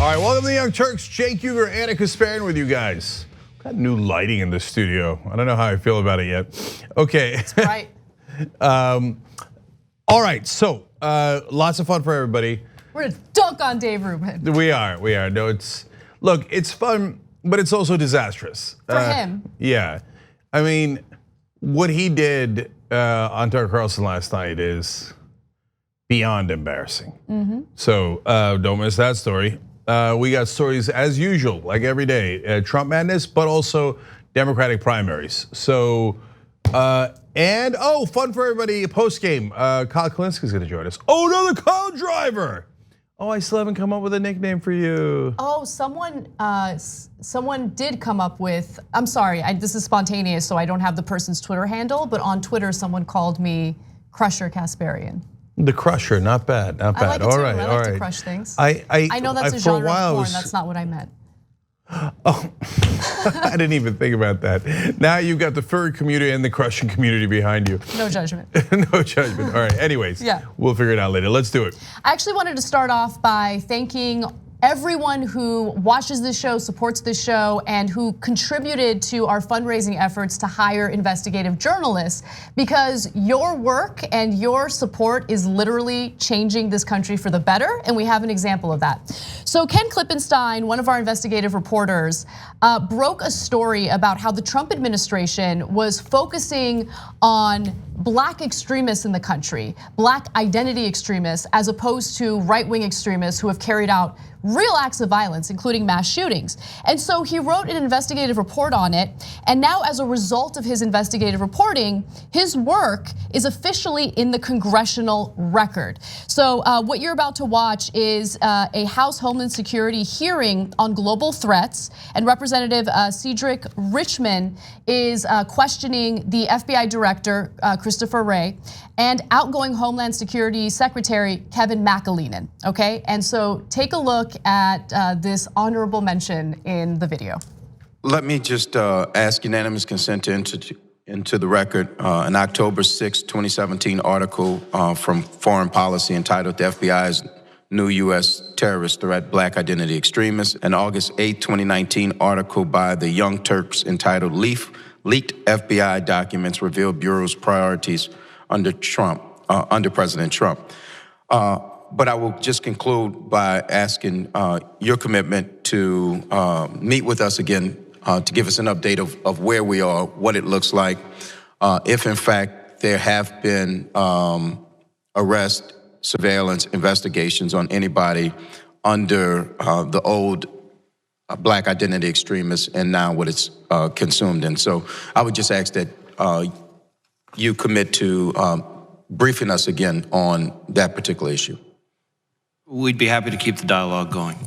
All right, welcome to the Young Turks. Cenk, Uygur, and Kasparian with you guys. Got new lighting in the studio. I don't know how I feel about it yet. Okay. It's bright. All right, so lots of fun for everybody. We're gonna dunk on Dave Rubin. We are. No, it's fun, but it's also disastrous. For him. Yeah, I mean, what he did on Tucker Carlson last night is beyond embarrassing. So don't miss that story. We got stories as usual, like every day, Trump madness, but also Democratic primaries. So, and fun for everybody, post game, Kyle Kalinski's gonna join us. Oh, another car driver. Oh, I still haven't come up with a nickname for you. Oh, someone did come up with, I'm sorry, this is spontaneous, so I don't have the person's Twitter handle, but on Twitter, someone called me Crusher Kasparian. The Crusher, not bad, not bad. I like it too. I like to crush things. I know that's a genre of porn, that's not what I meant. Oh, I didn't even think about that. Now you've got the furry community and the crushing community behind you. No judgment. No judgment. All right, anyways, yeah. We'll figure it out later. Let's do it. I actually wanted to start off by thanking everyone who watches this show, supports this show, and who contributed to our fundraising efforts to hire investigative journalists, because your work and your support is literally changing this country for the better, and we have an example of that. So Ken Klippenstein, one of our investigative reporters, broke a story about how the Trump administration was focusing on Black extremists in the country, Black identity extremists, as opposed to right-wing extremists who have carried out real acts of violence, including mass shootings. And so he wrote an investigative report on it, and now as a result of his investigative reporting, his work is officially in the Congressional Record. So what you're about to watch is a House Homeland Security hearing on global threats, and Representative Cedric Richmond is questioning the FBI Director, Christopher Wray, and outgoing Homeland Security Secretary Kevin McAleenan, okay? And so take a look at this honorable mention in the video. Let me just ask unanimous consent to enter into the record an October 6, 2017 article from Foreign Policy entitled "The FBI's New U.S. Terrorist Threat, Black Identity Extremists," an August 8, 2019 article by the Young Turks entitled "Leaked FBI Documents Reveal Bureau's Priorities under President Trump." But I will just conclude by asking your commitment to meet with us again to give us an update of where we are, what it looks like, if in fact there have been arrest, surveillance, investigations on anybody under the old Black identity extremists and now what it's consumed in. So I would just ask that you commit to briefing us again on that particular issue. We'd be happy to keep the dialogue going.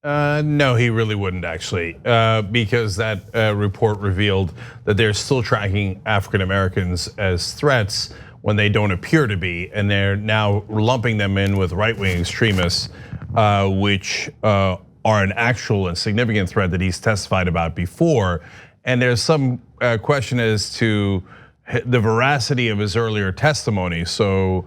No, he really wouldn't actually, because that report revealed that they're still tracking African Americans as threats when they don't appear to be, and they're now lumping them in with right-wing extremists, which are an actual and significant threat that he's testified about before. And there's some question as to the veracity of his earlier testimony. So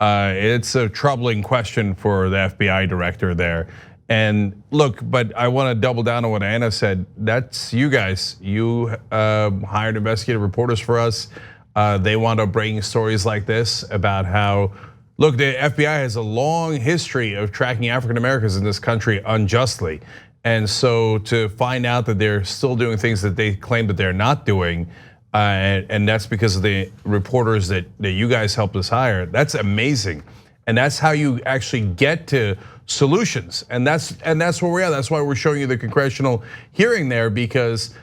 it's a troubling question for the FBI director there. And look, but I want to double down on what Anna said. That's you guys. You hired investigative reporters for us. They wound up bringing stories like this about how, look, the FBI has a long history of tracking African Americans in this country unjustly. And so to find out that they're still doing things that they claim that they're not doing, and that's because of the reporters that you guys helped us hire, that's amazing. And that's how you actually get to solutions. And that's where we are. That's why we're showing you the congressional hearing there, because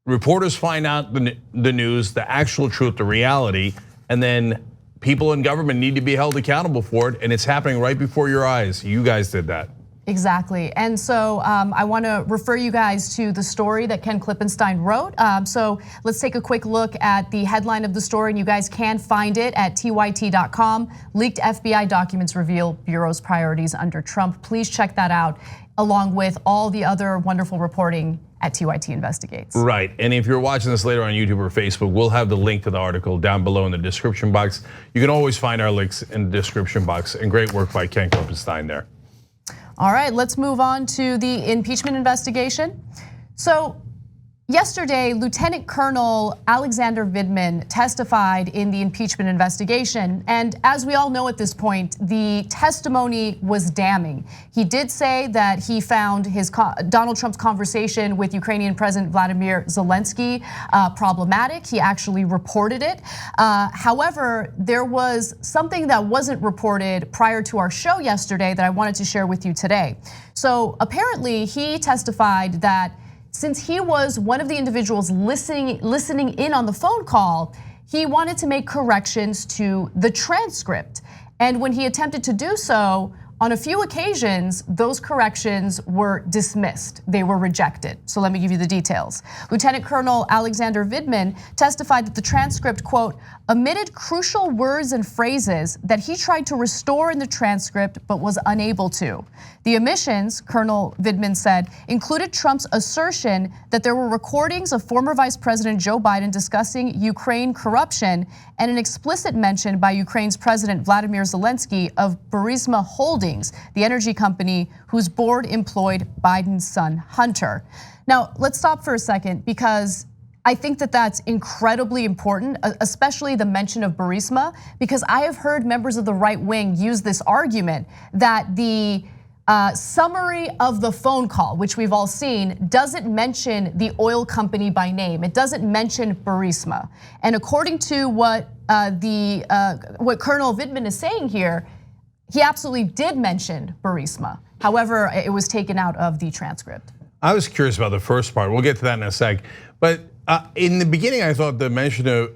reporters find out the news, the actual truth, the reality, and then people in government need to be held accountable for it, and it's happening right before your eyes. You guys did that. Exactly, and so I want to refer you guys to the story that Ken Klippenstein wrote. So let's take a quick look at the headline of the story, and you guys can find it at TYT.com. Leaked FBI documents reveal Bureau's priorities under Trump. Please check that out, along with all the other wonderful reporting at TYT Investigates. Right, and if you're watching this later on YouTube or Facebook, we'll have the link to the article down below in the description box. You can always find our links in the description box, and great work by Ken Klippenstein there. All right, let's move on to the impeachment investigation. So yesterday, Lieutenant Colonel Alexander Vindman testified in the impeachment investigation. And as we all know at this point, the testimony was damning. He did say that he found Donald Trump's conversation with Ukrainian President Vladimir Zelensky problematic. He actually reported it. However, there was something that wasn't reported prior to our show yesterday that I wanted to share with you today. So apparently he testified that since he was one of the individuals listening in on the phone call, he wanted to make corrections to the transcript. And when he attempted to do so, on a few occasions, those corrections were dismissed. They were rejected. So let me give you the details. Lieutenant Colonel Alexander Vindman testified that the transcript, quote, omitted crucial words and phrases that he tried to restore in the transcript but was unable to. The omissions, Colonel Vindman said, included Trump's assertion that there were recordings of former Vice President Joe Biden discussing Ukraine corruption and an explicit mention by Ukraine's President Vladimir Zelensky of Burisma Holdings, the energy company whose board employed Biden's son, Hunter. Now, let's stop for a second because I think that that's incredibly important, especially the mention of Burisma, because I have heard members of the right wing use this argument that the summary of the phone call, which we've all seen, doesn't mention the oil company by name. It doesn't mention Burisma. And according to what Colonel Vindman is saying here, he absolutely did mention Burisma. However, it was taken out of the transcript. I was curious about the first part. We'll get to that in a sec. But in the beginning, I thought the mention of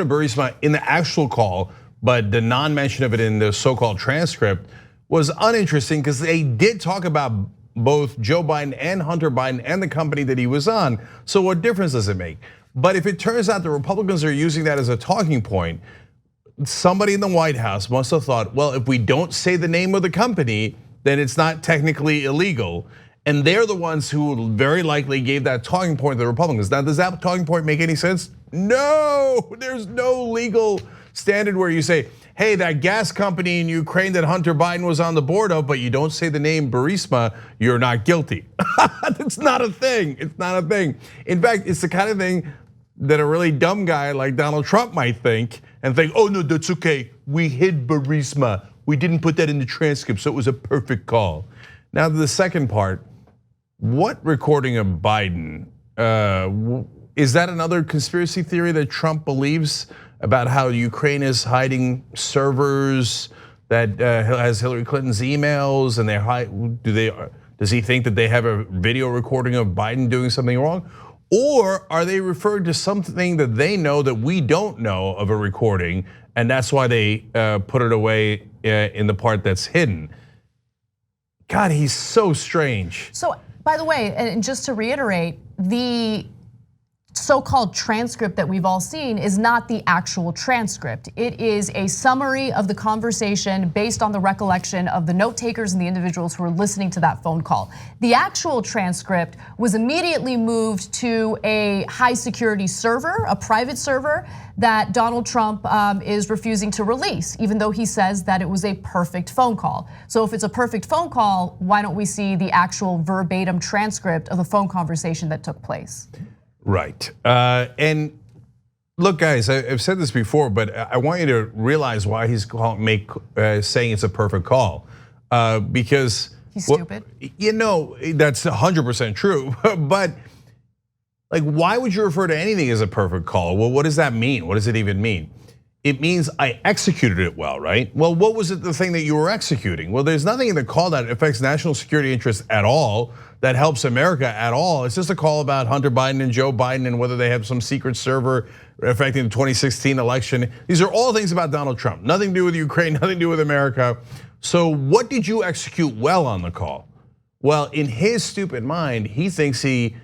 Burisma in the actual call, but the non-mention of it in the so-called transcript was uninteresting because they did talk about both Joe Biden and Hunter Biden and the company that he was on. So what difference does it make? But if it turns out the Republicans are using that as a talking point, somebody in the White House must have thought, well, if we don't say the name of the company, then it's not technically illegal. And they're the ones who very likely gave that talking point to the Republicans. Now, does that talking point make any sense? No, there's no legal standard where you say, hey, that gas company in Ukraine that Hunter Biden was on the board of, but you don't say the name Burisma, you're not guilty. That's not a thing, it's not a thing. In fact, it's the kind of thing that a really dumb guy like Donald Trump might think and think, oh no, that's okay, we hid Burisma. We didn't put that in the transcript, so it was a perfect call. Now the second part, what recording of Biden, is that another conspiracy theory that Trump believes about how Ukraine is hiding servers that has Hillary Clinton's emails and does he think that they have a video recording of Biden doing something wrong? Or are they referring to something that they know that we don't know of a recording, and that's why they put it away in the part that's hidden? God, he's so strange. So, by the way, and just to reiterate, the so-called transcript that we've all seen is not the actual transcript. It is a summary of the conversation based on the recollection of the note takers and the individuals who were listening to that phone call. The actual transcript was immediately moved to a high security server, a private server that Donald Trump is refusing to release, even though he says that it was a perfect phone call. So if it's a perfect phone call, why don't we see the actual verbatim transcript of the phone conversation that took place? Right, and look, guys, I've said this before, but I want you to realize why he's saying it's a perfect call, because he's stupid. You know, that's 100% true, but like, why would you refer to anything as a perfect call? Well, what does that mean? What does it even mean? It means I executed it well, right? Well, what was it the thing that you were executing? Well, there's nothing in the call that affects national security interests at all, that helps America at all. It's just a call about Hunter Biden and Joe Biden and whether they have some secret server affecting the 2016 election. These are all things about Donald Trump. Nothing to do with Ukraine, nothing to do with America. So what did you execute well on the call? Well, in his stupid mind, he thinks he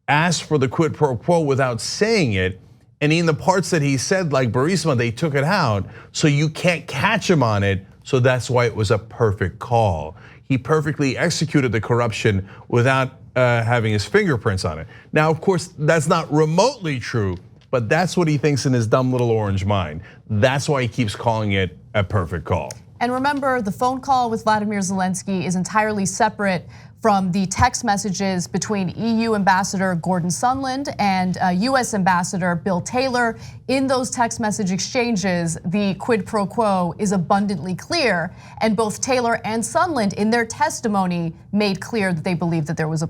asked for the quid pro quo without saying it. And in the parts that he said, like Burisma, they took it out, so you can't catch him on it. So that's why it was a perfect call. He perfectly executed the corruption without having his fingerprints on it. Now, of course, that's not remotely true, but that's what he thinks in his dumb little orange mind. That's why he keeps calling it a perfect call. And remember, the phone call with Vladimir Zelensky is entirely separate from the text messages between EU Ambassador Gordon Sondland and US Ambassador Bill Taylor. In those text message exchanges, the quid pro quo is abundantly clear, and both Taylor and Sondland in their testimony made clear that they believed that there was a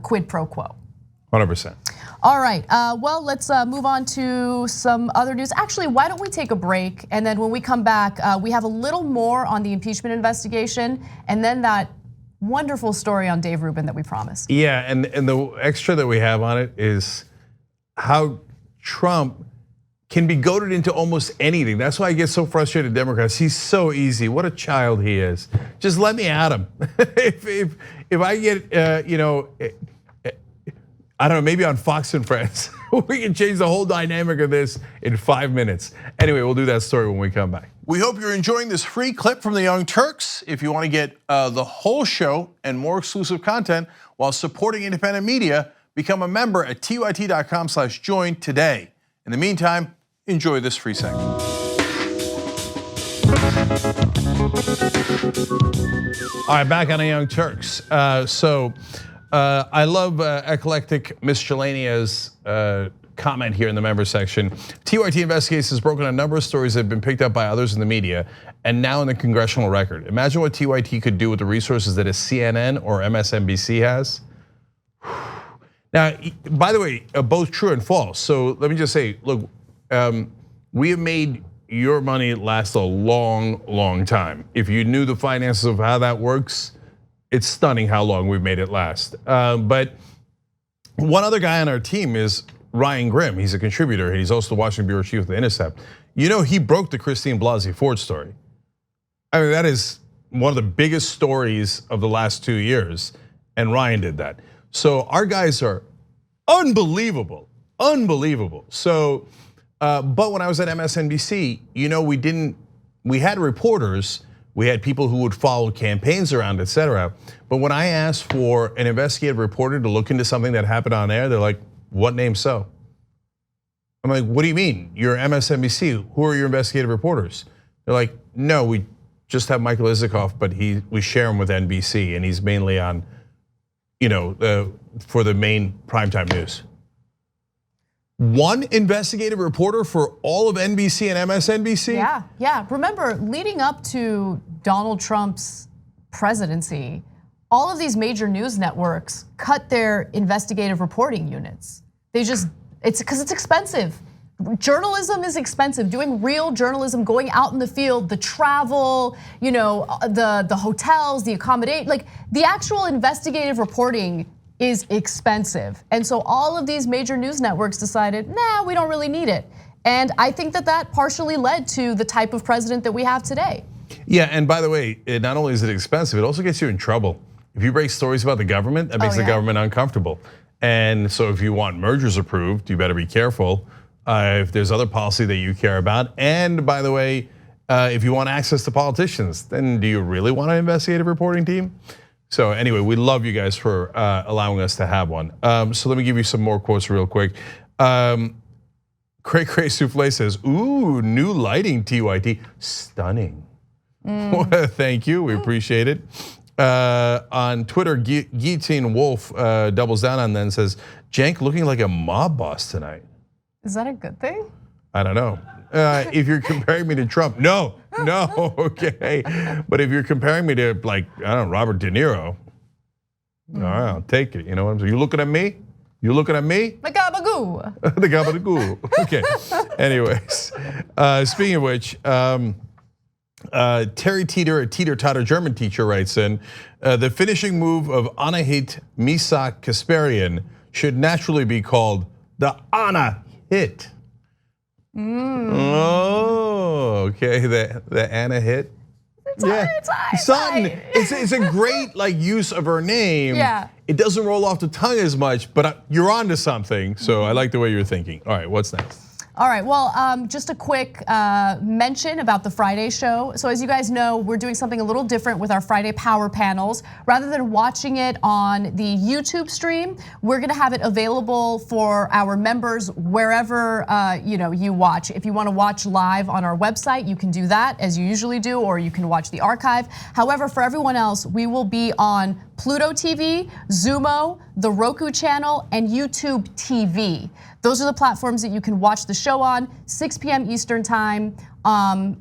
quid pro quo. 100%. All right, well, let's move on to some other news. Actually, why don't we take a break, and then when we come back, we have a little more on the impeachment investigation, and then that wonderful story on Dave Rubin that we promised. Yeah, and the extra that we have on it is how Trump can be goaded into almost anything. That's why I get so frustrated with Democrats. He's so easy. What a child he is. Just let me at him. if I get, I don't know, maybe on Fox and Friends, we can change the whole dynamic of this in 5 minutes. Anyway, we'll do that story when we come back. We hope you're enjoying this free clip from the Young Turks. If you want to get the whole show and more exclusive content while supporting independent media, become a member at tyt.com/join today. In the meantime, enjoy this free segment. All right, back on the Young Turks. I love eclectic miscellaneous comment here in the member section. TYT Investigates has broken a number of stories that have been picked up by others in the media and now in the Congressional Record. Imagine what TYT could do with the resources that a CNN or MSNBC has. Now, by the way, both true and false. So let me just say, look, we have made your money last a long, long time. If you knew the finances of how that works, it's stunning how long we've made it last. But one other guy on our team is Ryan Grimm. He's a contributor. He's also the Washington bureau chief of The Intercept. You know, he broke the Christine Blasey Ford story. I mean, that is one of the biggest stories of the last 2 years, and Ryan did that. So our guys are unbelievable, unbelievable. So, but when I was at MSNBC, you know, we had reporters, we had people who would follow campaigns around, et cetera. But when I asked for an investigative reporter to look into something that happened on air, they're like, what name so? I'm like, what do you mean? You're MSNBC, who are your investigative reporters? They're like, no, we just have Michael Isikoff, but we share him with NBC, and he's mainly on, for the main primetime news. One investigative reporter for all of NBC and MSNBC? Yeah. Remember, leading up to Donald Trump's presidency, all of these major news networks cut their investigative reporting units. It's because it's expensive. Journalism is expensive. Doing real journalism, going out in the field, the travel, the hotels, the accommodation, like the actual investigative reporting is expensive. And so all of these major news networks decided, nah, we don't really need it. And I think that partially led to the type of president that we have today. Yeah, and by the way, not only is it expensive, it also gets you in trouble. If you break stories about the government, that makes the government uncomfortable. And so if you want mergers approved, you better be careful if there's other policy that you care about. And by the way, if you want access to politicians, then do you really want an investigative reporting team? So anyway, we love you guys for allowing us to have one. So let me give you some more quotes real quick. Cray Cray Souffle says, ooh, new lighting, TYT, stunning. Thank you, we appreciate it. On Twitter, Guillotine Wolf doubles down on that and says, Cenk looking like a mob boss tonight. Is that a good thing? I don't know. If you're comparing me to Trump, no, okay. But if you're comparing me to Robert De Niro, all right, I'll take it. You know what I'm saying? You looking at me? You looking at me? The gabagoo. The gabagoo. Okay. Anyways, speaking of which, Terry Teeter, a teeter-totter German teacher, writes in, the finishing move of Anahit Misak Kasparian should naturally be called the Anna hit. Oh, okay, the Anna hit. It's a great use of her name. Yeah. It doesn't roll off the tongue as much, but you're onto something. So I like the way you're thinking. All right, what's next? All right, well, just a quick mention about the Friday show. So as you guys know, we're doing something a little different with our Friday Power Panels. Rather than watching it on the YouTube stream, we're gonna have it available for our members wherever you watch. If you wanna watch live on our website, you can do that as you usually do, or you can watch the archive. However, for everyone else, we will be on Pluto TV, Zumo, the Roku channel, and YouTube TV. Those are the platforms that you can watch the show on, 6 p.m. Eastern time on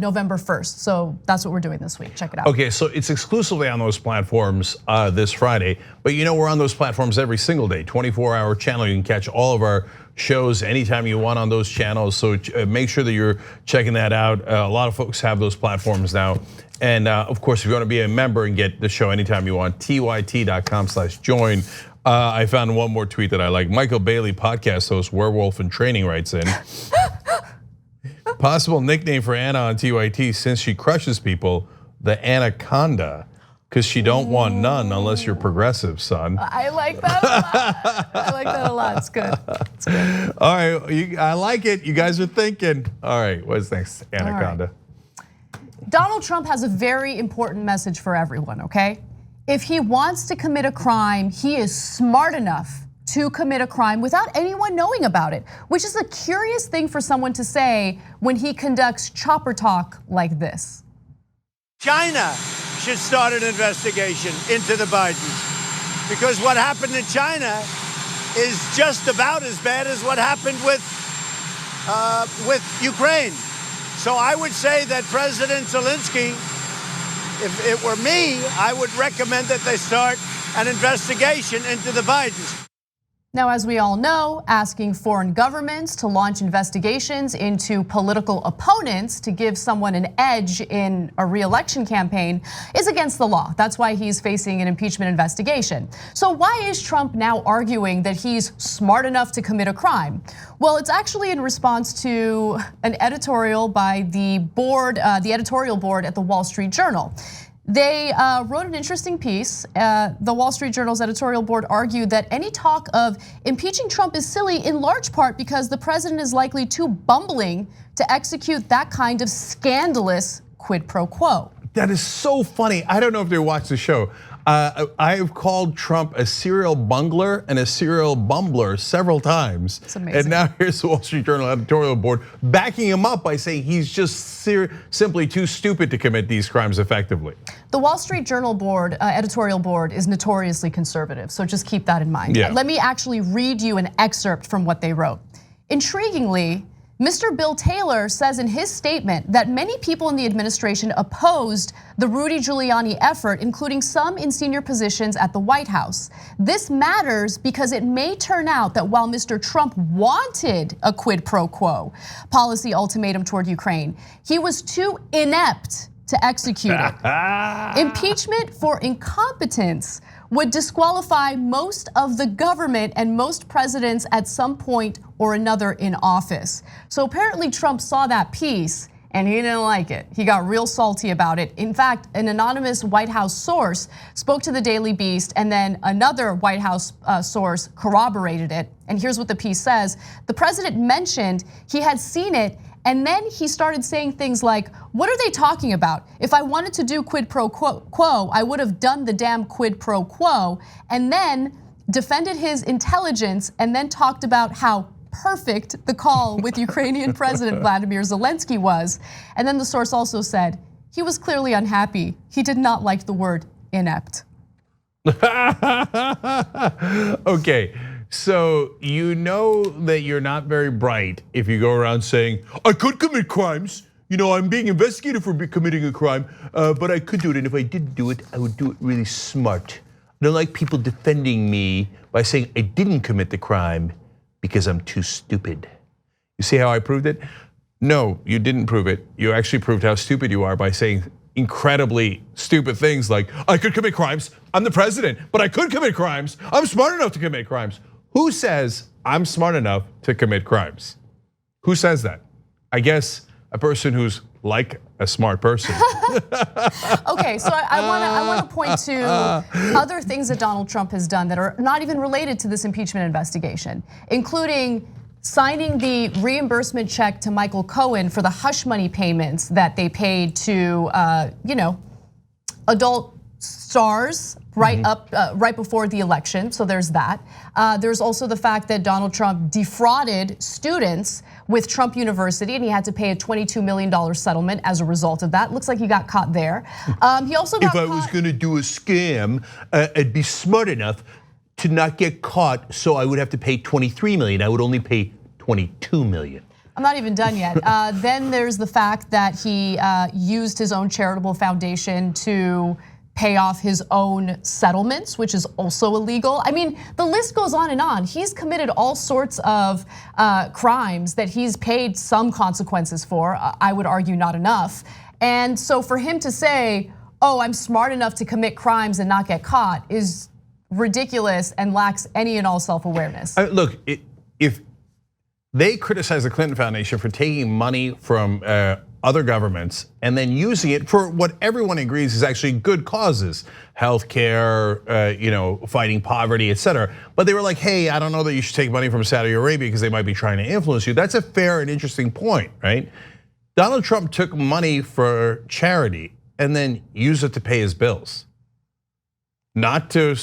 November 1st. So that's what we're doing this week, check it out. Okay, so it's exclusively on those platforms this Friday, but we're on those platforms every single day, 24-hour channel. You can catch all of our shows anytime you want on those channels, so make sure that you're checking that out. A lot of folks have those platforms now. And of course, if you want to be a member and get the show anytime you want, tyt.com/join. I found one more tweet that I like. Michael Bailey, podcast host, Werewolf in Training, writes in. Possible nickname for Anna on TYT, since she crushes people, the Anaconda, because she don't want none unless you're progressive, son. I like that a lot. I like that a lot, it's good. It's good. All right, I like it. You guys are thinking. All right, what's next, Anaconda? Donald Trump has a very important message for everyone, okay? If he wants to commit a crime, he is smart enough to commit a crime without anyone knowing about it, which is a curious thing for someone to say when he conducts chopper talk like this. China should start an investigation into the Bidens, because what happened in China is just about as bad as what happened with Ukraine. So I would say that President Zelensky, if it were me, I would recommend that they start an investigation into the Bidens. Now, as we all know, asking foreign governments to launch investigations into political opponents to give someone an edge in a re-election campaign is against the law. That's why he's facing an impeachment investigation. So why is Trump now arguing that he's smart enough to commit a crime? Well, it's actually in response to an editorial by the board, the editorial board at the Wall Street Journal. They wrote an interesting piece. The Wall Street Journal's editorial board argued that any talk of impeaching Trump is silly in large part because the president is likely too bumbling to execute that kind of scandalous quid pro quo. That is so funny. I don't know if they watch the show. I have called Trump a serial bungler and a serial bumbler several times. It's amazing. And now here's the Wall Street Journal editorial board backing him up by saying he's just simply too stupid to commit these crimes effectively. The Wall Street Journal board, editorial board, is notoriously conservative, so just keep that in mind. Yeah. Let me actually read you an excerpt from what they wrote. Intriguingly, Mr. Bill Taylor says in his statement that many people in the administration opposed the Rudy Giuliani effort, including some in senior positions at the White House. This matters because it may turn out that while Mr. Trump wanted a quid pro quo policy ultimatum toward Ukraine, he was too inept to execute it. Impeachment for incompetence would disqualify most of the government and most presidents at some point or another in office. So apparently Trump saw that piece and he didn't like it. He got real salty about it. In fact, an anonymous White House source spoke to the Daily Beast, and then another White House source corroborated it. And here's what the piece says. The president mentioned he had seen it, and then he started saying things like, what are they talking about? If I wanted to do quid pro quo, I would have done the damn quid pro quo, and then defended his intelligence, and then talked about how perfect the call with Ukrainian President Vladimir Zelensky was. And then the source also said, he was clearly unhappy. He did not like the word inept. Okay. So you know that you're not very bright if you go around saying, I could commit crimes. I'm being investigated for committing a crime, but I could do it. And if I didn't do it, I would do it really smart. I don't like people defending me by saying I didn't commit the crime because I'm too stupid. You see how I proved it? No, you didn't prove it. You actually proved how stupid you are by saying incredibly stupid things like, I could commit crimes. I'm the president, but I could commit crimes. I'm smart enough to commit crimes. Who says I'm smart enough to commit crimes? Who says that? I guess a person who's like a smart person. Okay, so I want to point to other things that Donald Trump has done that are not even related to this impeachment investigation, including signing the reimbursement check to Michael Cohen for the hush money payments that they paid to, adult stars right before the election. So there's that. There's also the fact that Donald Trump defrauded students with Trump University, and he had to pay a $22 million settlement as a result of that. Looks like he got caught there. He also got caught. If I was going to do a scam, I'd be smart enough to not get caught, so I would have to pay 23 million. I would only pay 22 million. I'm not even done yet. Then there's the fact that he used his own charitable foundation to pay off his own settlements, which is also illegal. I mean, the list goes on and on. He's committed all sorts of crimes that he's paid some consequences for. I would argue not enough. And so for him to say, oh, I'm smart enough to commit crimes and not get caught is ridiculous and lacks any and all self-awareness. Look, if they criticize the Clinton Foundation for taking money from other governments and then using it for what everyone agrees is actually good causes, healthcare, fighting poverty, etc. But they were like, hey, I don't know that you should take money from Saudi Arabia because they might be trying to influence you. That's a fair and interesting point, right? Donald Trump took money for charity and then used it to pay his bills, not to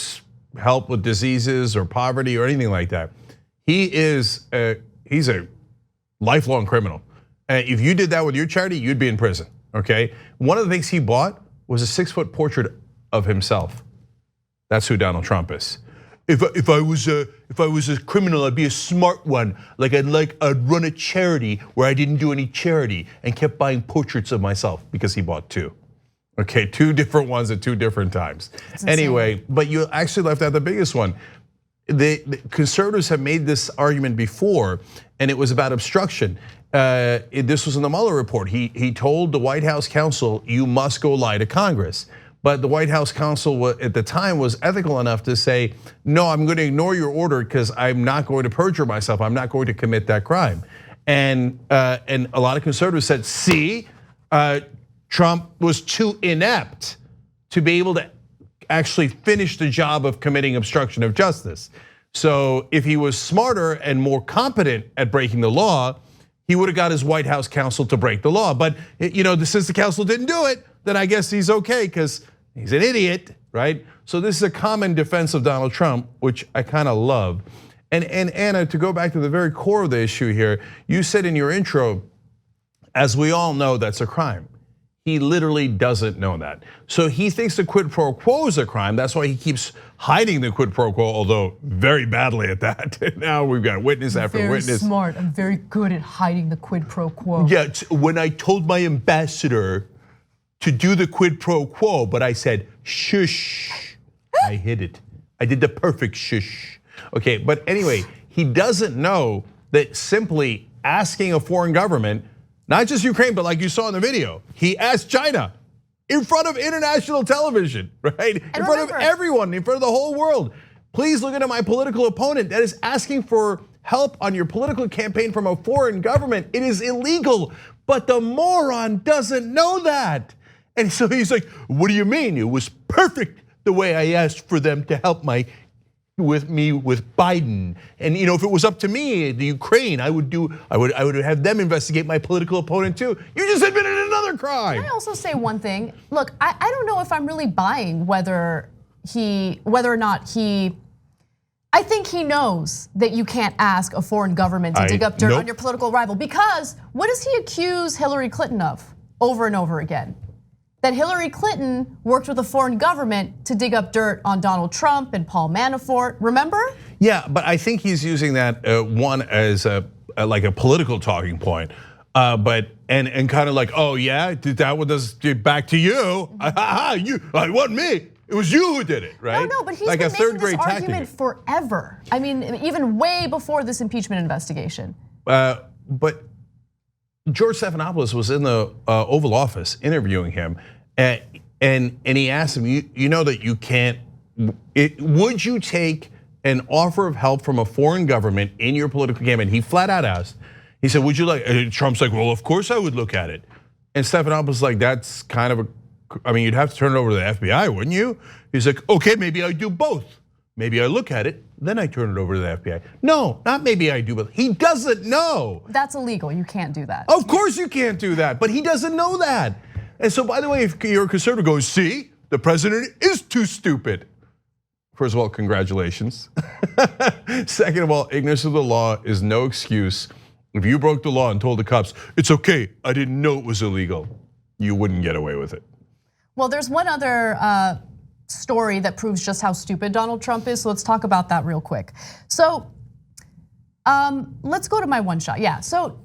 help with diseases or poverty or anything like that. He's a lifelong criminal. If you did that with your charity, you'd be in prison, okay? One of the things he bought was a 6-foot portrait of himself. That's who Donald Trump is. If I was a criminal, I'd be a smart one. I'd run a charity where I didn't do any charity and kept buying portraits of myself because he bought 2. Okay, 2 different ones at 2 different times. Anyway, but you actually left out the biggest one. The conservatives have made this argument before, and it was about obstruction. This was in the Mueller report. He told the White House counsel, you must go lie to Congress. But the White House counsel at the time was ethical enough to say, no, I'm going to ignore your order because I'm not going to perjure myself. I'm not going to commit that crime. And a lot of conservatives said, see, Trump was too inept to be able to actually finish the job of committing obstruction of justice. So if he was smarter and more competent at breaking the law, he would have got his White House counsel to break the law. But since the counsel didn't do it, then I guess he's okay because he's an idiot, right? So this is a common defense of Donald Trump, which I kind of love. And Anna, to go back to the very core of the issue here, you said in your intro, as we all know, that's a crime. He literally doesn't know that. So he thinks the quid pro quo is a crime. That's why he keeps hiding the quid pro quo, although very badly at that. Now we've got witness after witness. Very smart, I'm very good at hiding the quid pro quo. Yeah, when I told my ambassador to do the quid pro quo, but I said, shush, I hid it. I did the perfect shush. Okay, but anyway, he doesn't know that simply asking a foreign government, not just Ukraine, but like you saw in the video, he asked China in front of international television, right? In front of everyone, in front of the whole world. Please look into my political opponent that is asking for help on your political campaign from a foreign government. It is illegal, but the moron doesn't know that. And so he's like, what do you mean? It was perfect the way I asked for them to help with Biden. And if it was up to me, the Ukraine, I would have them investigate my political opponent too. You just admitted another crime. Can I also say one thing? Look, I don't know if I'm really buying whether or not he. I think he knows that you can't ask a foreign government to dig up dirt on your political rival, because what does he accuse Hillary Clinton of over and over again? That Hillary Clinton worked with a foreign government to dig up dirt on Donald Trump and Paul Manafort, remember? Yeah, but I think he's using that one as like a political talking point. But kind of like, oh yeah, that one does back to you. It wasn't me. It was you who did it, right? No, but he's like been making this tactic. argument forever. I mean, even way before this impeachment investigation. But George Stephanopoulos was in the Oval Office interviewing him, and he asked him, you know that you can't. Would you take an offer of help from a foreign government in your political campaign? He flat out asked. He said, would you like? Trump's like, well, of course I would look at it. And Stephanopoulos was like, that's kind of you'd have to turn it over to the FBI, wouldn't you? He's like, okay, maybe I do both. Maybe I look at it, then I turn it over to the FBI. No, not maybe I do, but he doesn't know. That's illegal, you can't do that. Of course you can't do that, but he doesn't know that. And so, by the way, if you're a conservative, go, see, the president is too stupid. First of all, congratulations. Second of all, ignorance of the law is no excuse. If you broke the law and told the cops, it's okay, I didn't know it was illegal, you wouldn't get away with it. Well, there's one other story that proves just how stupid Donald Trump is, so let's talk about that real quick. So let's go to my one shot. Yeah, so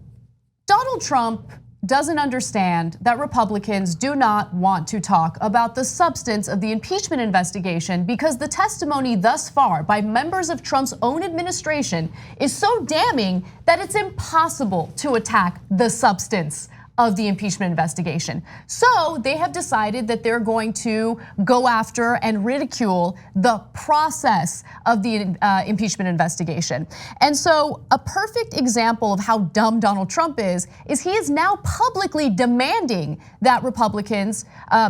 Donald Trump doesn't understand that Republicans do not want to talk about the substance of the impeachment investigation because the testimony thus far by members of Trump's own administration is so damning that it's impossible to attack the substance of the impeachment investigation. So they have decided that they're going to go after and ridicule the process of the impeachment investigation. And so a perfect example of how dumb Donald Trump is he is now publicly demanding that Republicans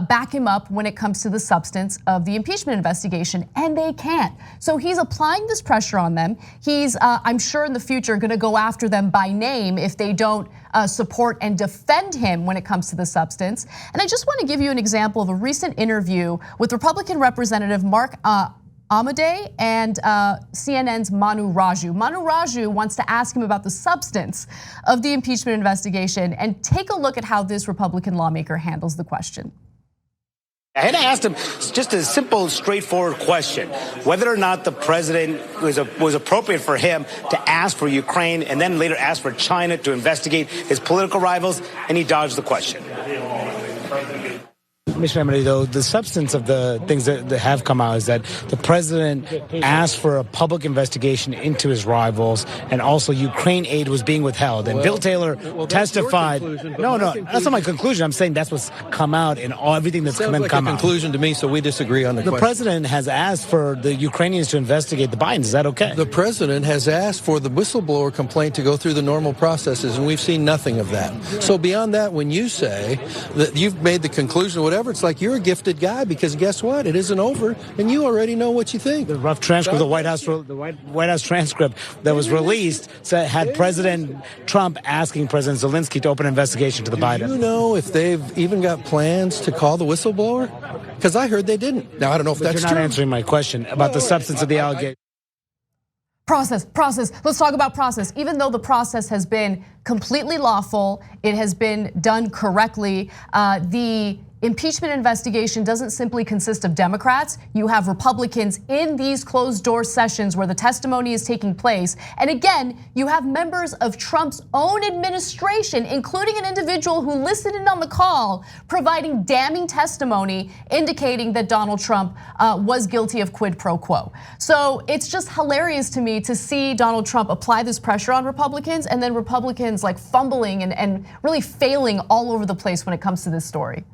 back him up when it comes to the substance of the impeachment investigation, and they can't. So he's applying this pressure on them. He's, I'm sure in the future, gonna go after them by name if they don't support and defend him when it comes to the substance. And I just want to give you an example of a recent interview with Republican Representative Mark Amodei and CNN's Manu Raju. Manu Raju wants to ask him about the substance of the impeachment investigation, and take a look at how this Republican lawmaker handles the question. I had asked him just a simple, straightforward question, whether or not the president was appropriate for him to ask for Ukraine and then later ask for China to investigate his political rivals, and he dodged the question. Mr. Amodei, though, the substance of the things that have come out is that the president asked for a public investigation into his rivals, and also Ukraine aid was being withheld. And Bill Taylor testified. No, that's not my conclusion. I'm saying that's what's come out in everything that's come out. Conclusion to me, so we disagree on the question. The president has asked for the Ukrainians to investigate the Bidens. Is that okay? The president has asked for the whistleblower complaint to go through the normal processes, and we've seen nothing of that. So beyond that, when you say that you've made the conclusion, whatever, it's like you're a gifted guy, because guess what? It isn't over, and you already know what you think. The rough transcript, the White House transcript that was released had President Trump asking President Zelensky to open an investigation to the Biden. Do you know if they've even got plans to call the whistleblower? Because I heard they didn't. Now I don't know if that's true. You're not answering my question about the substance of the allegation. Process. Let's talk about process. Even though the process has been completely lawful, it has been done correctly, the impeachment investigation doesn't simply consist of Democrats. You have Republicans in these closed door sessions where the testimony is taking place. And again, you have members of Trump's own administration, including an individual who listened in on the call, providing damning testimony indicating that Donald Trump was guilty of quid pro quo. So it's just hilarious to me to see Donald Trump apply this pressure on Republicans, and then Republicans like fumbling and really failing all over the place when it comes to this story.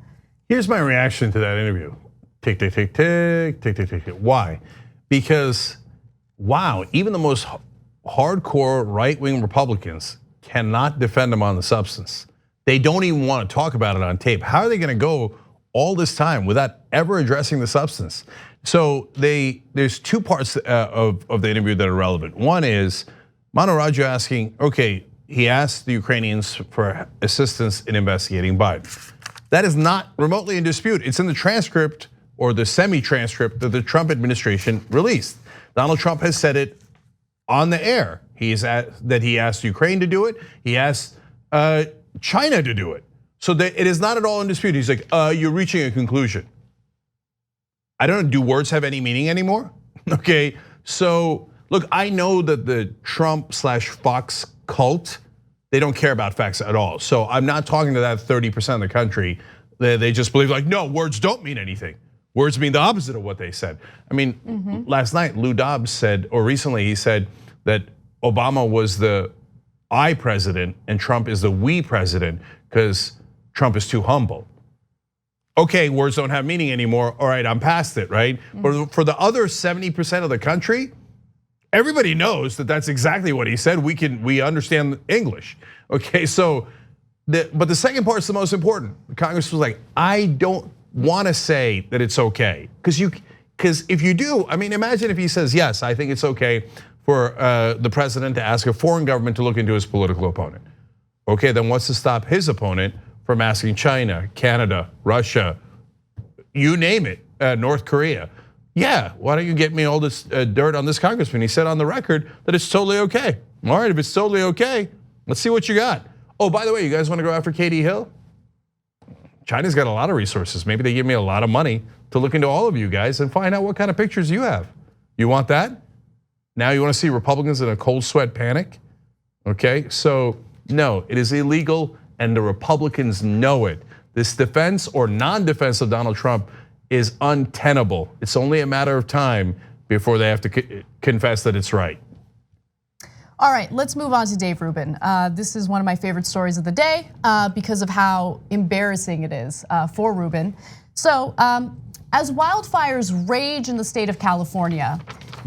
Here's my reaction to that interview. Tick, tick, tick, tick, tick, tick, tick, tick. Why? Because, wow, even the most hardcore right-wing Republicans cannot defend him on the substance. They don't even want to talk about it on tape. How are they going to go all this time without ever addressing the substance? So there's two parts of the interview that are relevant. One is Manu Raju asking, okay, he asked the Ukrainians for assistance in investigating Biden. That is not remotely in dispute. It's in the transcript or the semi-transcript that the Trump administration released. Donald Trump has said it on the air. He asked Ukraine to do it. He asked China to do it. So that it is not at all in dispute. He's like, you're reaching a conclusion. I don't know, do words have any meaning anymore? Okay, so look, I know that the Trump/Fox cult, they don't care about facts at all. So I'm not talking to that 30% of the country. They just believe like, no, words don't mean anything. Words mean the opposite of what they said. I mean, last night Lou Dobbs said, or recently he said that Obama was the I president and Trump is the we president because Trump is too humble. Okay, words don't have meaning anymore. All right, I'm past it, right? For the other 70% of the country, everybody knows that that's exactly what he said. We understand English. Okay, so but the second part is the most important. Congress was like, I don't want to say that it's okay, because Because if you do, I mean, imagine if he says, yes, I think it's okay for the president to ask a foreign government to look into his political opponent. Okay, then what's to stop his opponent from asking China, Canada, Russia, you name it, North Korea? Yeah, why don't you get me all this dirt on this congressman? He said on the record that it's totally okay. All right, if it's totally okay, let's see what you got. Oh, by the way, you guys want to go after Katie Hill? China's got a lot of resources. Maybe they give me a lot of money to look into all of you guys and find out what kind of pictures you have. You want that? Now you want to see Republicans in a cold sweat panic? Okay, so no, it is illegal and the Republicans know it. This defense or non-defense of Donald Trump is untenable. It's only a matter of time before they have to confess that it's right. All right, let's move on to Dave Rubin. This is one of my favorite stories of the day because of how embarrassing it is for Rubin. So as wildfires rage in the state of California,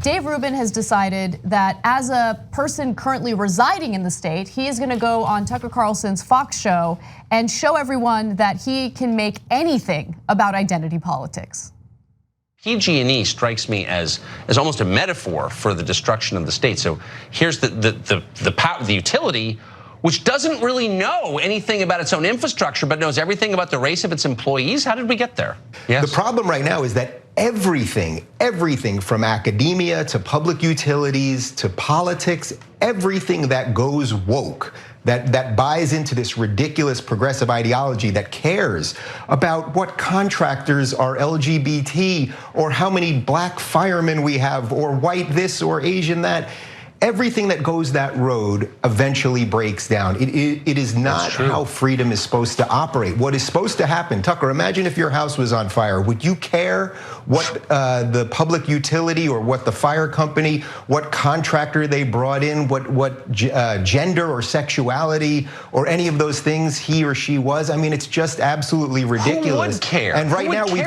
Dave Rubin has decided that as a person currently residing in the state, he is gonna go on Tucker Carlson's Fox show and show everyone that he can make anything about identity politics. PG&E strikes me as almost a metaphor for the destruction of the state. So here's the utility, which doesn't really know anything about its own infrastructure, but knows everything about the race of its employees. How did we get there? Yes. The problem right now is that everything from academia to public utilities to politics, everything that goes woke, that buys into this ridiculous progressive ideology, that cares about what contractors are LGBT or how many black firemen we have or white this or Asian that. Everything that goes that road eventually breaks down. It is not how freedom is supposed to operate. What is supposed to happen, Tucker, imagine if your house was on fire. Would you care what the public utility or what the fire company, what contractor they brought in, what gender or sexuality or any of those things he or she was? I mean, it's just absolutely ridiculous. Who would care? And right now we've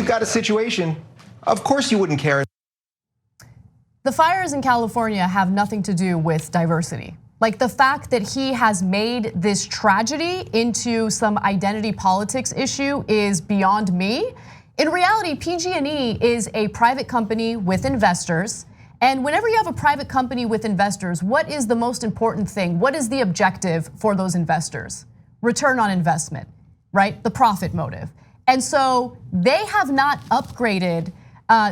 got a situation. Of course you wouldn't care. The fires in California have nothing to do with diversity. Like the fact that he has made this tragedy into some identity politics issue is beyond me. In reality, PG&E is a private company with investors. And whenever you have a private company with investors, what is the most important thing? What is the objective for those investors? Return on investment, right? The profit motive. And so they have not upgraded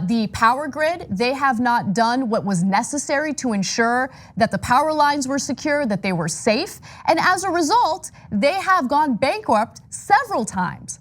the power grid. They have not done what was necessary to ensure that the power lines were secure, that they were safe. And as a result, they have gone bankrupt several times,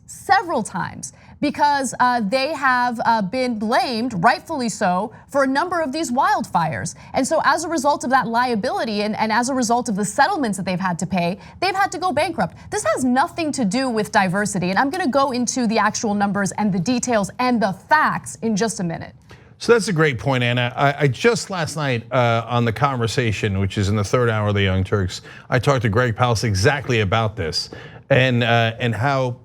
because they have been blamed, rightfully so, for a number of these wildfires. And so as a result of that liability and as a result of the settlements that they've had to pay, they've had to go bankrupt. This has nothing to do with diversity. And I'm gonna go into the actual numbers and the details and the facts in just a minute. So that's a great point, Anna. I just last night on The Conversation, which is in the third hour of the Young Turks, I talked to Greg Palast exactly about this and how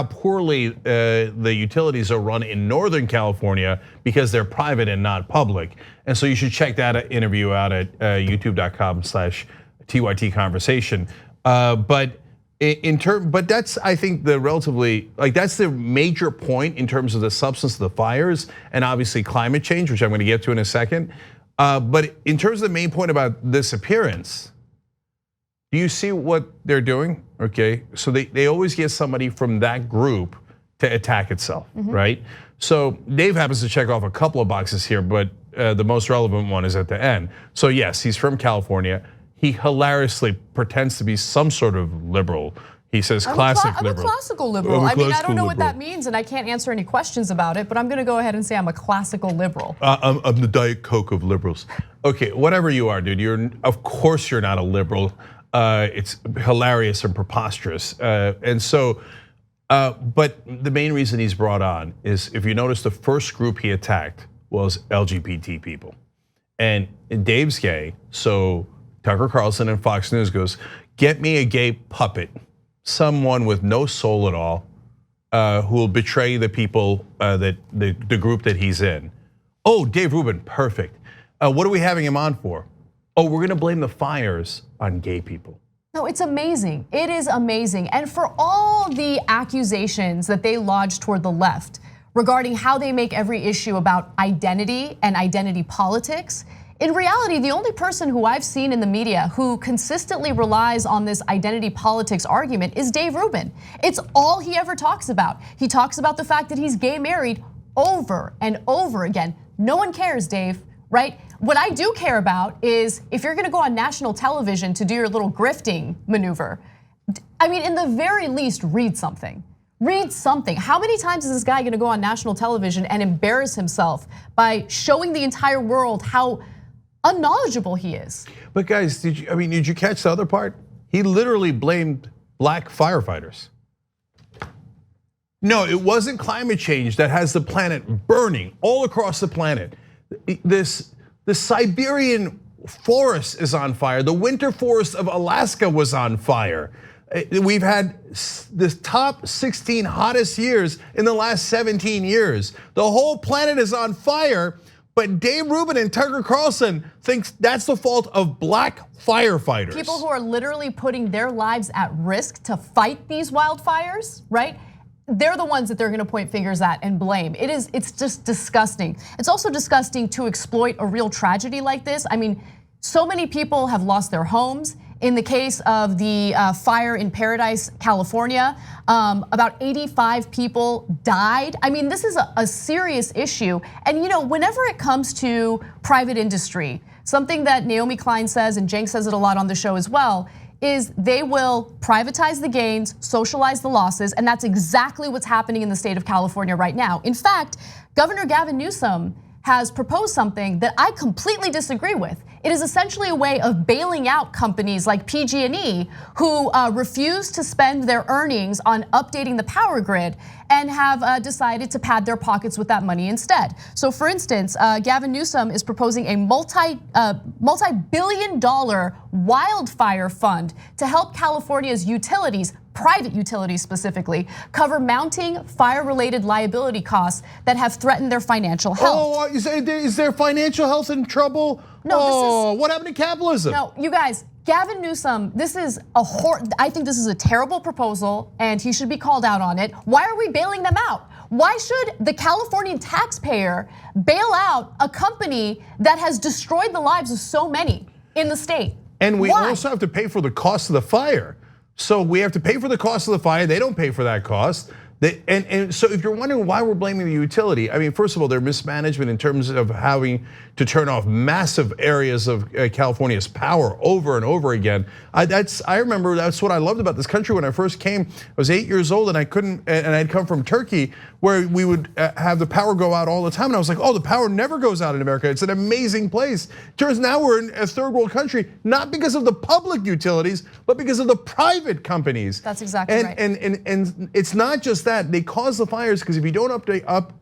poorly the utilities are run in Northern California because they're private and not public. And so you should check that interview out at youtube.com/TYT conversation. But that's, I think, that's the major point in terms of the substance of the fires and obviously climate change, which I'm going to get to in a second. But in terms of the main point about this appearance, do you see what they're doing? Okay, so they always get somebody from that group to attack itself, right? So Dave happens to check off a couple of boxes here, but the most relevant one is at the end. So yes, he's from California. He hilariously pretends to be some sort of liberal. He says classic liberal. I'm a classical liberal. I mean, I don't know what that means, and I can't answer any questions about it, but I'm gonna go ahead and say I'm a classical liberal. I'm the Diet Coke of liberals. Okay, whatever you are, dude, of course you're not a liberal. It's hilarious and preposterous. And so, but the main reason he's brought on is, if you notice, the first group he attacked was LGBT people. And Dave's gay, so Tucker Carlson and Fox News goes, get me a gay puppet, someone with no soul at all, who will betray the people, that the group that he's in. Oh, Dave Rubin, perfect. What are we having him on for? Oh, we're gonna blame the fires on gay people. No, it's amazing. It is amazing. And for all the accusations that they lodged toward the left, regarding how they make every issue about identity and identity politics. In reality, the only person who I've seen in the media who consistently relies on this identity politics argument is Dave Rubin. It's all he ever talks about. He talks about the fact that he's gay married over and over again. No one cares, Dave, right? What I do care about is if you're gonna go on national television to do your little grifting maneuver, I mean, in the very least, read something. Read something. How many times is this guy gonna go on national television and embarrass himself by showing the entire world how unknowledgeable he is? But guys, did you catch the other part? He literally blamed black firefighters. No, it wasn't climate change that has the planet burning all across the planet. The Siberian forest is on fire. The winter forest of Alaska was on fire. We've had the top 16 hottest years in the last 17 years. The whole planet is on fire. But Dave Rubin and Tucker Carlson thinks that's the fault of black firefighters. People who are literally putting their lives at risk to fight these wildfires, right? They're the ones that they're gonna point fingers at and blame. It's just disgusting. It's also disgusting to exploit a real tragedy like this. I mean, so many people have lost their homes. In the case of the fire in Paradise, California, about 85 people died. I mean, this is a serious issue. And whenever it comes to private industry, something that Naomi Klein says, and Cenk says it a lot on the show as well, is they will privatize the gains, socialize the losses, and that's exactly what's happening in the state of California right now. In fact, Governor Gavin Newsom has proposed something that I completely disagree with. It is essentially a way of bailing out companies like PG&E who refuse to spend their earnings on updating the power grid and have decided to pad their pockets with that money instead. So for instance, Gavin Newsom is proposing a multi-billion-dollar wildfire fund to help California's utilities, private utilities specifically, cover mounting fire-related liability costs that have threatened their financial health. Oh, is their financial health in trouble? No, what happened to capitalism? No, you guys, Gavin Newsom, I think this is a terrible proposal and he should be called out on it. Why are we bailing them out? Why should the Californian taxpayer bail out a company that has destroyed the lives of so many in the state? And we also have to pay for the cost of the fire. So we have to pay for the cost of the fire. They don't pay for that cost. And so if you're wondering why we're blaming the utility, I mean, first of all, their mismanagement in terms of having to turn off massive areas of California's power over and over again. I remember that's what I loved about this country when I first came. I was 8 years old and I'd come from Turkey where we would have the power go out all the time. And I was like, oh, the power never goes out in America. It's an amazing place. Turns now we're in a third world country, not because of the public utilities, but because of the private companies. That's exactly right. And it's not just that, they cause the fires because if you don't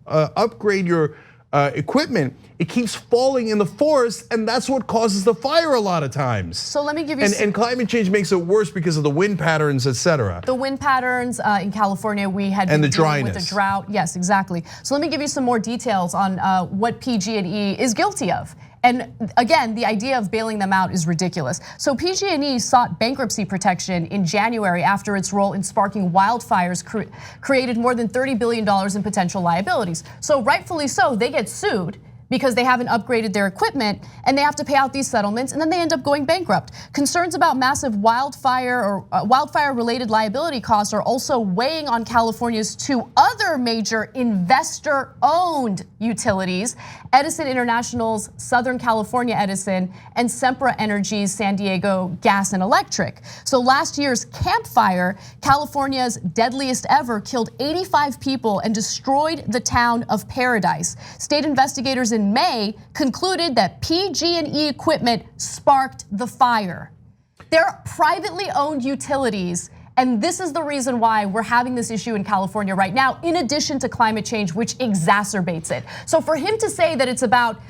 upgrade your equipment, it keeps falling in the forest, and that's what causes the fire a lot of times. So let me give you and climate change makes it worse because of the wind patterns, etc. The wind patterns in California, we had and been the dealing dryness with the drought. Yes, exactly. So let me give you some more details on what PG&E is guilty of. And again, the idea of bailing them out is ridiculous. So PG&E sought bankruptcy protection in January after its role in sparking wildfires created more than $30 billion in potential liabilities. So rightfully so, they get sued because they haven't upgraded their equipment and they have to pay out these settlements and then they end up going bankrupt. Concerns about massive wildfire or wildfire-related liability costs are also weighing on California's two other major investor-owned utilities, Edison International's Southern California Edison and Sempra Energy's San Diego Gas and Electric. So last year's Camp Fire, California's deadliest ever, killed 85 people and destroyed the town of Paradise. State investigators in May concluded that PG&E equipment sparked the fire. They're privately owned utilities, and this is the reason why we're having this issue in California right now, in addition to climate change, which exacerbates it. So for him to say that it's about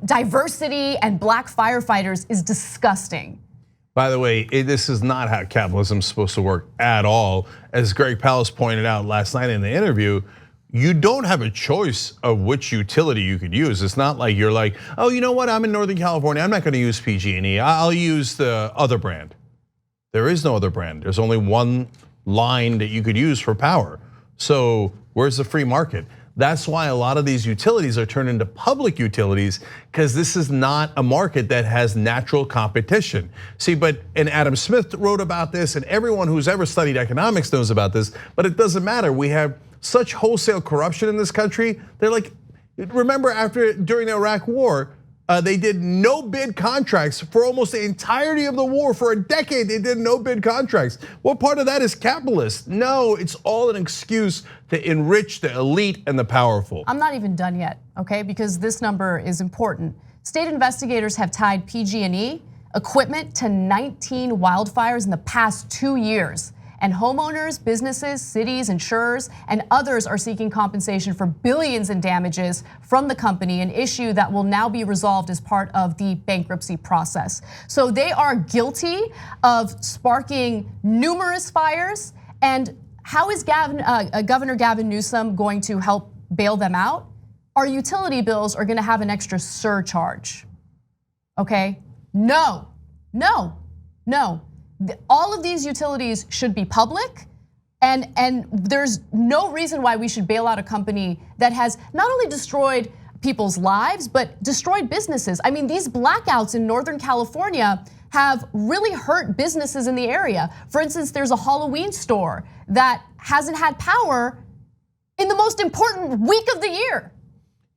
diversity and black firefighters is disgusting. By the way, this is not how capitalism's supposed to work at all. As Greg Palast pointed out last night in the interview, you don't have a choice of which utility you could use. It's not like you're like, oh, you know what? I'm in Northern California. I'm not going to use PG&E. I'll use the other brand. There is no other brand. There's only one line that you could use for power. So Where's the free market? That's why a lot of these utilities are turned into public utilities, because this is not a market that has natural competition. See, and Adam Smith wrote about this, and everyone who's ever studied economics knows about this, but it doesn't matter. We have such wholesale corruption in this country. They're like, remember during the Iraq War, they did no bid contracts for almost the entirety of the war. For a decade, they did no bid contracts. What part of that is capitalist? No, it's all an excuse to enrich the elite and the powerful. I'm not even done yet, okay? Because this number is important. State investigators have tied PG&E equipment to 19 wildfires in the past 2 years. And homeowners, businesses, cities, insurers, and others are seeking compensation for billions in damages from the company, an issue that will now be resolved as part of the bankruptcy process. So they are guilty of sparking numerous fires. And how is Governor Gavin Newsom going to help bail them out? Our utility bills are gonna have an extra surcharge, okay? No. All of these utilities should be public, and there's no reason why we should bail out a company that has not only destroyed people's lives, but destroyed businesses. I mean, these blackouts in Northern California have really hurt businesses in the area. For instance, there's a Halloween store that hasn't had power in the most important week of the year.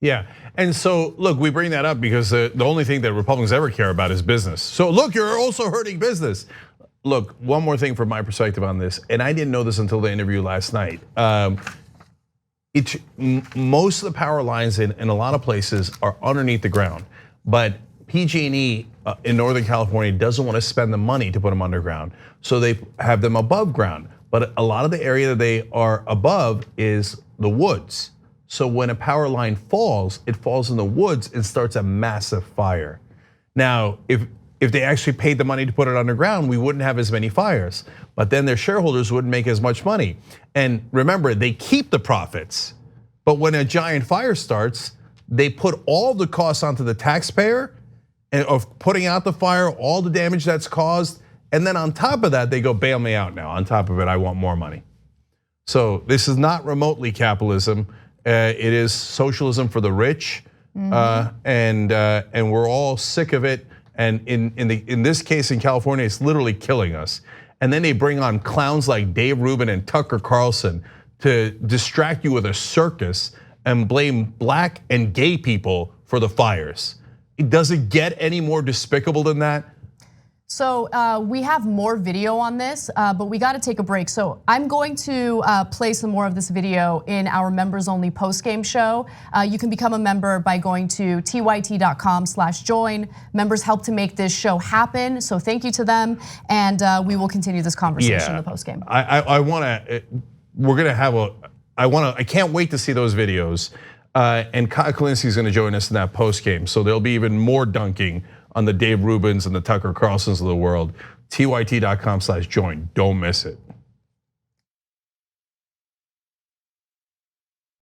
Yeah, and so look, we bring that up because the only thing that Republicans ever care about is business. So look, you're also hurting business. Look, one more thing from my perspective on this, and I didn't know this until the interview last night. Most of the power lines in a lot of places are underneath the ground, but PG&E in Northern California doesn't want to spend the money to put them underground, so they have them above ground. But a lot of the area that they are above is the woods. So when a power line falls, it falls in the woods and starts a massive fire. Now, if they actually paid the money to put it underground, we wouldn't have as many fires. But then their shareholders wouldn't make as much money. And remember, they keep the profits. But when a giant fire starts, they put all the costs onto the taxpayer of putting out the fire, all the damage that's caused. And then on top of that, they go, bail me out now. On top of it, I want more money. So this is not remotely capitalism. It is socialism for the rich. And we're all sick of it. And in this case in California, it's literally killing us. And then they bring on clowns like Dave Rubin and Tucker Carlson to distract you with a circus and blame black and gay people for the fires. It doesn't get any more despicable than that. So we have more video on this, but we got to take a break. So I'm going to play some more of this video in our members only post-game show. You can become a member by going to tyt.com/join. Members help to make this show happen, so thank you to them. And we will continue this conversation in the post-game. I can't wait to see those videos. And Kyle Kalinske is going to join us in that post-game. So there'll be even more dunking on the Dave Rubins and the Tucker Carlsons of the world. tyt.com/join, don't miss it.